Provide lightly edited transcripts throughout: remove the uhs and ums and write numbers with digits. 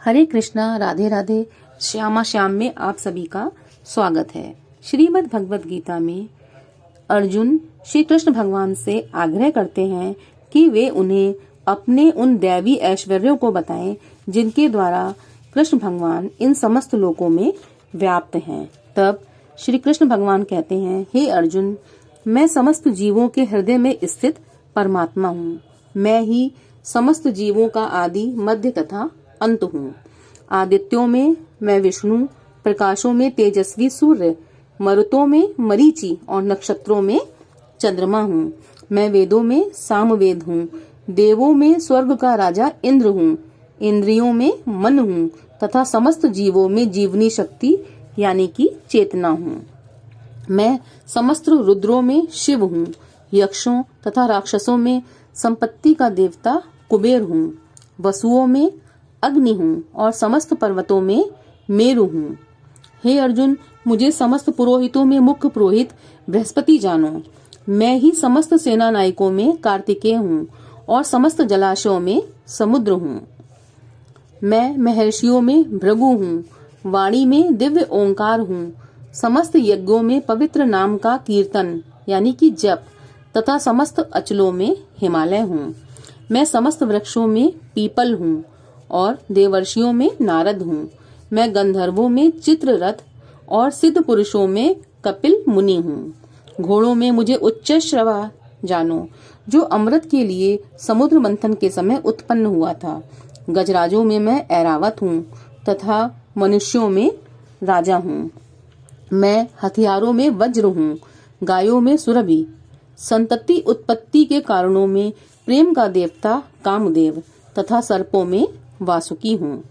हरे कृष्णा, राधे राधे। श्यामा श्याम में आप सभी का स्वागत है। श्रीमद् भगवत गीता में अर्जुन श्री कृष्ण भगवान से आग्रह करते हैं कि वे उन्हें अपने उन दैवी ऐश्वर्यों को बताएं जिनके द्वारा कृष्ण भगवान इन समस्त लोकों में व्याप्त हैं। तब श्री कृष्ण भगवान कहते हैं, हे अर्जुन, मैं समस्त जीवों के हृदय में स्थित परमात्मा हूँ। मैं ही समस्त जीवों का आदि, मध्य तथा अंत हूँ। आदित्यों में मैं विष्णु, प्रकाशों में तेजस्वी सूर्य, मरुतों में मरीचि और नक्षत्रों में चंद्रमा हूँ। मैं वेदों में सामवेद हूँ, देवों में स्वर्ग का राजा इंद्र हूँ, इंद्रियों में मन हूँ तथा समस्त जीवों में जीवनी शक्ति यानी कि चेतना हूँ। मैं समस्त रुद्रों में शिव हूँ, यक्षों तथा राक्षसों में संपत्ति का देवता कुबेर हूँ, वसुओं में अग्नि हूँ और समस्त पर्वतों में मेरु हूँ। हे अर्जुन, मुझे समस्त पुरोहितों में मुख्य पुरोहित बृहस्पति जानो। मैं ही समस्त सेना नायकों में कार्तिकेय हूँ और समस्त जलाशयों में समुद्र हूँ। मैं महर्षियों में भृगु हूँ, वाणी में दिव्य ओंकार हूँ, समस्त यज्ञों में पवित्र नाम का कीर्तन यानी कि जप तथा समस्त अचलों में हिमालय हूँ। मैं समस्त वृक्षों में पीपल हूँ और देवर्षियों में नारद हूँ। मैं गंधर्वों में चित्ररथ और सिद्ध पुरुषों में कपिल मुनि हूँ। घोड़ों में मुझे उच्चैःश्रवा जानो, जो अमृत के लिए समुद्र मंथन के समय उत्पन्न हुआ था। गजराजों में मैं ऐरावत हूँ तथा मनुष्यों में राजा हूँ। मैं हथियारों में वज्र हूँ, गायों में सुरभि, संतति उत्पत्ति के कारणों में प्रेम का देवता कामदेव तथा सर्पों में वासुकी हूँ।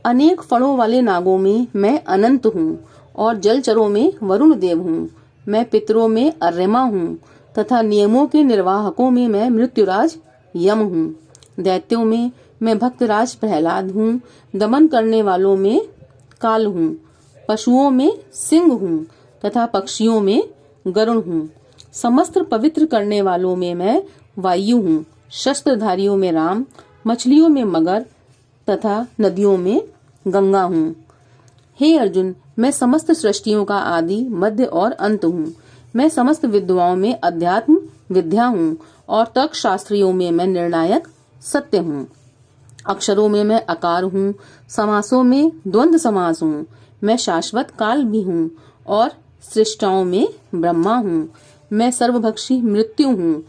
अनेक फलों वाले नागों में मैं अनंत हूँ और जलचरों में वरुण देव हूँ। मैं पितरों में अर्यमा हूँ तथा नियमों के निर्वाहकों में मैं मृत्युराज यम हूँ। दैत्यों में मैं भक्तराज प्रहलाद हूँ, दमन करने वालों में काल हूँ, पशुओं में सिंह हूँ तथा पक्षियों में गरुण हूँ। समस्त पवित्र करने वालों में मैं वायु हूँ, शस्त्रधारियों में राम, मछलियों में मगर तथा नदियों में गंगा हूँ। हे अर्जुन, मैं समस्त सृष्टियों का आदि, मध्य और अंत हूँ। मैं समस्त विद्वाओं में अध्यात्म विद्या हूँ और तर्क शास्त्रियों में मैं निर्णायक सत्य हूँ। अक्षरों में मैं अकार हूँ, समासों में द्वंद्व समास हूँ। मैं शाश्वत काल भी हूँ और सृष्टाओं में ब्रह्मा हूँ। मैं सर्वभक्षी मृत्यु हूँ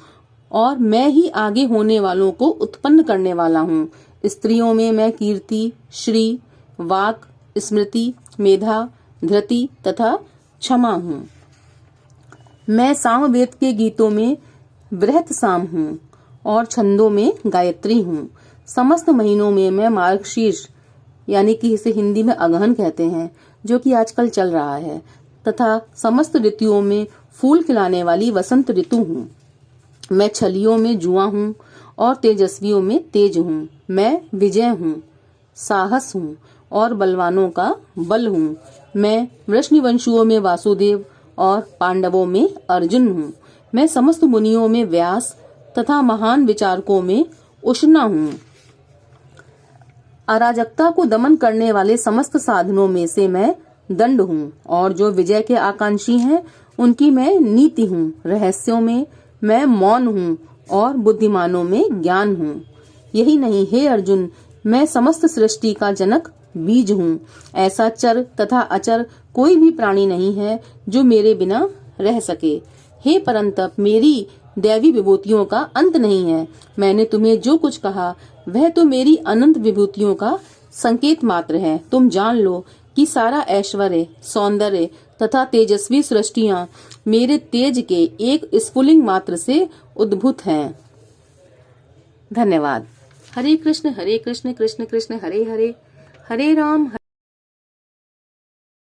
और मैं ही आगे होने वालों को उत्पन्न करने वाला हूँ। स्त्रियों में मैं कीर्ति, श्री, वाक, स्मृति, मेधा, धृति तथा क्षमा हूँ। मैं सामवेद के गीतों में बृहत साम हूँ और छंदों में गायत्री हूँ। समस्त महीनों में मैं मार्गशीर्ष यानी कि इसे हिंदी में अगहन कहते हैं, जो कि आजकल चल रहा है, तथा समस्त ऋतुओं में फूल खिलाने वाली वसंत ऋतु हूँ। मैं छलियों में जुआ हूँ और तेजस्वियों में तेज हूँ। मैं विजय हूँ, साहस हूँ और बलवानों का बल हूँ। मैं वृष्णिवंशुओं में वासुदेव और पांडवों में अर्जुन हूँ। मैं समस्त मुनियों में व्यास तथा महान विचारकों में उष्णा हूँ। अराजकता को दमन करने वाले समस्त साधनों में से मैं दंड हूँ और जो विजय के आकांक्षी हैं उनकी मैं नीति हूँ। रहस्यों में मैं मौन हूँ और बुद्धिमानों में ज्ञान हूँ। यही नहीं, हे अर्जुन, मैं समस्त सृष्टि का जनक बीज हूँ। ऐसा चर तथा अचर कोई भी प्राणी नहीं है जो मेरे बिना रह सके। हे परंतप, मेरी दैवी विभूतियों का अंत नहीं है। मैंने तुम्हें जो कुछ कहा वह तो मेरी अनंत विभूतियों का संकेत मात्र है। तुम जान लो कि सारा ऐश्वर्य, सौंदर्य तथा तेजस्वी सृष्टियां मेरे तेज के एक स्फुलिंग मात्र से उद्भूत हैं। धन्यवाद। हरे कृष्ण कृष्ण कृष्ण हरे हरे, हरे राम